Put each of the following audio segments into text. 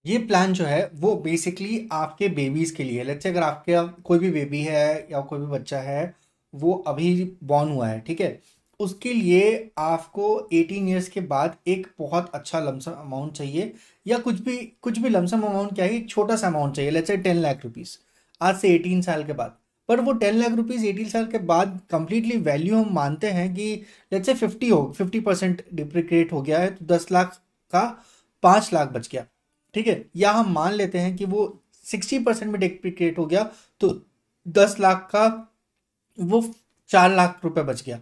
ये प्लान जो है वो बेसिकली आपके बेबीज के लिए, लेट्स से अगर आपके कोई भी बेबी है या कोई भी बच्चा है, वो अभी बॉर्न हुआ है, ठीक है, उसके लिए आपको 18 ईयर्स के बाद एक बहुत अच्छा लमसम अमाउंट चाहिए, या कुछ भी लमसम अमाउंट क्या है, एक छोटा सा अमाउंट चाहिए, लेट्स से 10 लाख रुपीज आज से 18 साल के बाद। पर वो 10 लाख रुपीज 18 साल के बाद कंप्लीटली वैल्यू हम मानते हैं कि लेट्स से 50% डिप्रिकेट हो गया है, तो 10 लाख का 5 लाख बच गया, ठीक है। या हम मान लेते हैं कि वो 60% में डिप्रिकेट हो गया, तो 10 लाख का वो 4 लाख रुपए बच गया।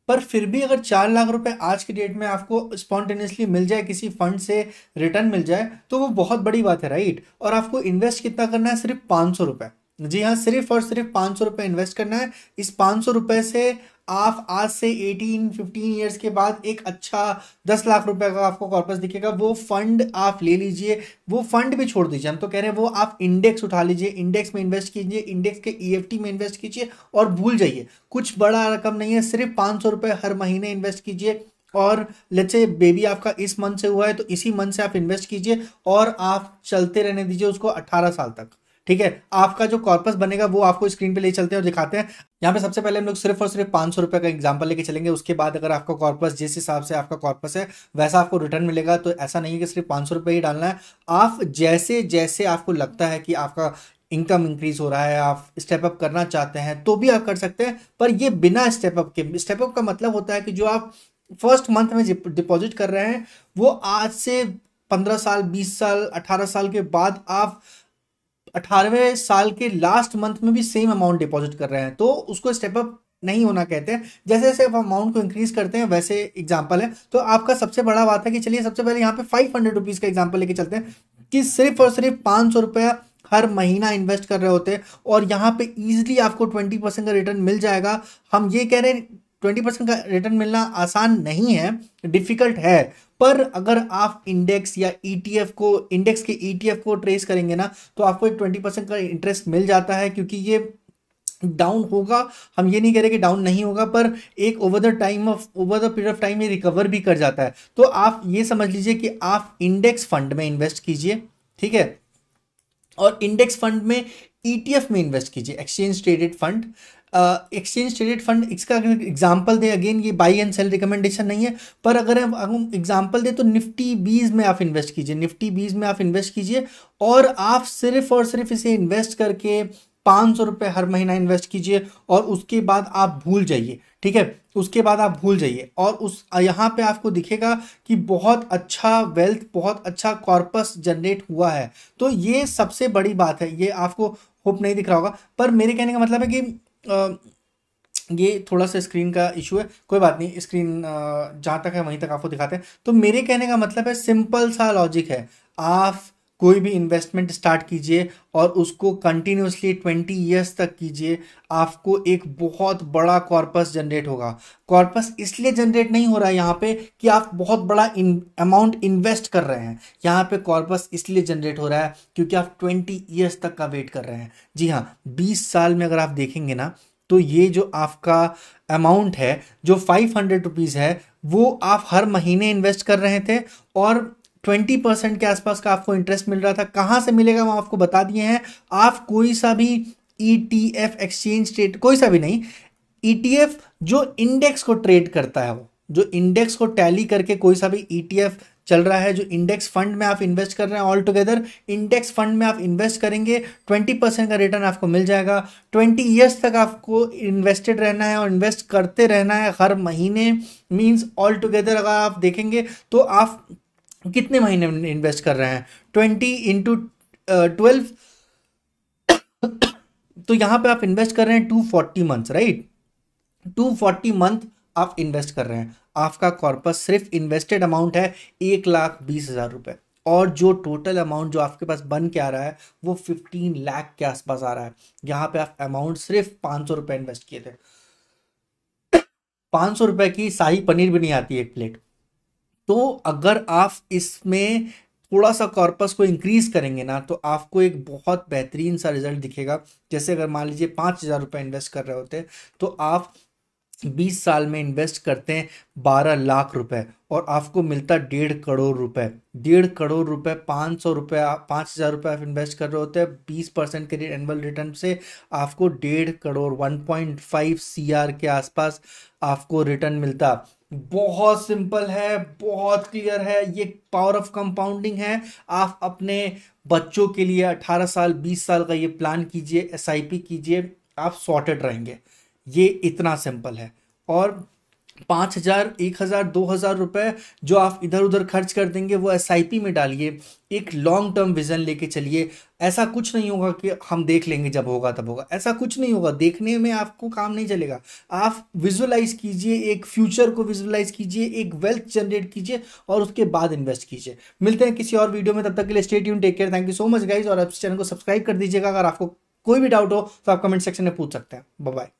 पर फिर भी अगर 4 लाख रुपए आज की डेट में आपको स्पॉन्टेनियसली मिल जाए, किसी फंड से रिटर्न मिल जाए, तो वो बहुत बड़ी बात है, राइट। और आपको इन्वेस्ट कितना करना है, सिर्फ 500 रुपए। जी हाँ, सिर्फ और सिर्फ 500 रुपए इन्वेस्ट करना है। इस 500 रुपए से आप आज से 18-15 ईयर्स के बाद एक अच्छा 10 लाख रुपए का आपको कॉर्पस दिखेगा। वो फंड आप ले लीजिए, वो फंड भी छोड़ दीजिए, हम तो कह रहे हैं वो आप इंडेक्स उठा लीजिए, इंडेक्स में इन्वेस्ट कीजिए, इंडेक्स के ईएफटी में इन्वेस्ट कीजिए और भूल जाइए। कुछ बड़ा रकम नहीं है, सिर्फ 500 रुपये हर महीने इन्वेस्ट कीजिए। और लेट्स से बेबी आपका इस मंथ से हुआ है, तो इसी मंथ से आप इन्वेस्ट कीजिए और आप चलते रहने दीजिए उसको 18 साल तक, ठीक है। आपका जो कॉर्पस बनेगा वो आपको स्क्रीन पे ले चलते हैं और दिखाते हैं। यहाँ पे सबसे पहले हम लोग सिर्फ और सिर्फ 500 रुपए का एग्जाम्पल लेके चलेंगे। उसके बाद अगर आपका कॉर्पस जिस हिसाब से आपका कॉर्पस है वैसा आपको रिटर्न मिलेगा, तो ऐसा नहीं है कि सिर्फ 500 रुपये ही डालना है। आप जैसे जैसे आपको लगता है कि आपका इनकम इंक्रीज हो रहा है, आप स्टेप अप करना चाहते हैं, तो भी आप कर सकते हैं। पर ये बिना स्टेप अप के, स्टेप अप का मतलब होता है कि जो आप फर्स्ट मंथ में डिपॉजिट कर रहे हैं, वो आज से 15 साल, 20 साल, 18 साल के बाद आप 18वें साल के लास्ट मंथ में भी सेम अमाउंट डिपॉजिट कर रहे हैं, तो उसको स्टेप अप नहीं होना कहते हैं। जैसे जैसे आप अमाउंट को इंक्रीज करते हैं वैसे एग्जाम्पल है। तो आपका सबसे बड़ा बात है कि चलिए सबसे पहले यहाँ पे 500 रुपीज का एग्जाम्पल लेके चलते हैं कि सिर्फ और सिर्फ 500 रुपया हर महीना इन्वेस्ट कर रहे होते हैं, और यहाँ पे इजिली आपको 20% का रिटर्न मिल जाएगा। हम ये कह रहे हैं 20% का रिटर्न मिलना आसान नहीं है, डिफिकल्ट है। पर अगर आप इंडेक्स या ईटीएफ को, इंडेक्स के ईटीएफ को ट्रेस करेंगे ना, तो आपको एक 20% का इंटरेस्ट मिल जाता है, क्योंकि ये डाउन होगा, हम ये नहीं कह रहे कि डाउन नहीं होगा, पर एक over the period of time ये रिकवर भी कर जाता है। तो आप ये समझ लीजिए कि आप इंडेक्स फंड में इन्वेस्ट कीजिए, ठीक है, और इंडेक्स फंड में ईटीएफ में इन्वेस्ट कीजिए, exchange traded fund. Exchange traded fund, इसका अगर एग्जांपल दें, अगेन ये बाई एंड सेल रिकमेंडेशन नहीं है, पर अगर हम एग्जांपल दें तो निफ्टी 20 में आप इन्वेस्ट कीजिए, निफ्टी 20 में आप इन्वेस्ट कीजिए, और आप सिर्फ और सिर्फ इसे इन्वेस्ट करके 500 रुपये हर महीना इन्वेस्ट कीजिए, और उसके बाद आप भूल जाइए, ठीक है। उसके बाद आप भूल जाइए, और उस यहाँ पे आपको दिखेगा कि बहुत अच्छा वेल्थ, बहुत अच्छा कॉर्पस जनरेट हुआ है। तो ये सबसे बड़ी बात है। ये आपको होप नहीं दिख रहा होगा, पर मेरे कहने का मतलब है कि अ, ये थोड़ा सा स्क्रीन का इशू है, कोई बात नहीं, स्क्रीन जहाँ तक है वहीं तक आपको दिखाते हैं। तो मेरे कहने का मतलब है, सिंपल सा लॉजिक है, आप कोई भी इन्वेस्टमेंट स्टार्ट कीजिए और उसको कंटिन्यूसली 20 ईयर्स तक कीजिए, आपको एक बहुत बड़ा कॉर्पस जनरेट होगा। कॉर्पस इसलिए जनरेट नहीं हो रहा है यहाँ पे कि आप बहुत बड़ा अमाउंट इन्वेस्ट कर रहे हैं, यहाँ पे कॉर्पस इसलिए जनरेट हो रहा है क्योंकि आप 20 ईयर्स तक का वेट कर रहे हैं। जी हाँ, 20 साल में अगर आप देखेंगे ना, तो ये जो आपका अमाउंट है, जो 500 रुपीज़ है, वो आप हर महीने इन्वेस्ट कर रहे थे, और 20% के आसपास का आपको इंटरेस्ट मिल रहा था। कहाँ से मिलेगा वो आपको बता दिए हैं। आप कोई सा भी ईटीएफ, एक्सचेंज ट्रेड, कोई सा भी नहीं, ईटीएफ जो इंडेक्स को ट्रेड करता है, वो जो इंडेक्स को टैली करके कोई सा भी ईटीएफ चल रहा है, जो इंडेक्स फंड में आप इन्वेस्ट कर रहे हैं, ऑल टुगेदर इंडेक्स फंड में आप इन्वेस्ट करेंगे, 20% का रिटर्न आपको मिल जाएगा। 20 ईयर्स तक आपको इन्वेस्टेड रहना है और इन्वेस्ट करते रहना है हर महीने। मीन्स ऑल टुगेदर अगर आप देखेंगे तो आप कितने महीने में इन्वेस्ट कर रहे हैं, 20 × 12, तो यहाँ पे आप इन्वेस्ट कर रहे हैं 240 मंथ्स, राइट। 240 मंथ आप इन्वेस्ट कर रहे हैं, आपका कॉर्पस सिर्फ इन्वेस्टेड अमाउंट है 1,20,000 रुपए, और जो टोटल अमाउंट जो आपके पास बन के आ रहा है वो 15 लाख के आसपास आ रहा है। यहाँ पे आप अमाउंट सिर्फ 500 रुपये इन्वेस्ट किए थे। 500 रुपये की शाही पनीर भी नहीं आती एक प्लेट। तो अगर आप इसमें थोड़ा सा कॉर्पस को इंक्रीज करेंगे ना, तो आपको एक बहुत बेहतरीन सा रिजल्ट दिखेगा। जैसे अगर मान लीजिए 5,000 रुपये इन्वेस्ट कर रहे होते, तो आप 20 साल में इन्वेस्ट करते हैं 12 लाख रुपए और आपको मिलता 1.5 करोड़ रुपए। 1.5 करोड़ रुपए, 500 रुपये, 5,000 रुपये आप इन्वेस्ट कर रहे होते हैं 20% के एनुअल रिटर्न से, आपको 1.5 करोड़ 1.5 CR के आसपास आपको रिटर्न मिलता। बहुत सिंपल है, बहुत क्लियर है, ये पावर ऑफ कंपाउंडिंग है। आप अपने बच्चों के लिए 18 साल 20 साल का ये प्लान कीजिए, SIP कीजिए, आप सॉर्टेड रहेंगे। ये इतना सिंपल है। और 5,000, 1,000, 2,000 रुपए जो आप इधर उधर खर्च कर देंगे वो SIP में डालिए। एक लॉन्ग टर्म विजन लेके चलिए। ऐसा कुछ नहीं होगा कि हम देख लेंगे जब होगा तब होगा, ऐसा कुछ नहीं होगा। देखने में आपको काम नहीं चलेगा। आप विजुअलाइज कीजिए, एक फ्यूचर को विजुअलाइज कीजिए, एक वेल्थ जनरेट कीजिए और उसके बाद इन्वेस्ट कीजिए। मिलते हैं किसी और वीडियो में, तब तक के लिए stay tuned, take care, thank you so much guys. और आप इस चैनल को सब्सक्राइब कर दीजिएगा। अगर आपको कोई भी डाउट हो तो आप कमेंट सेक्शन में पूछ सकते हैं। Bye bye.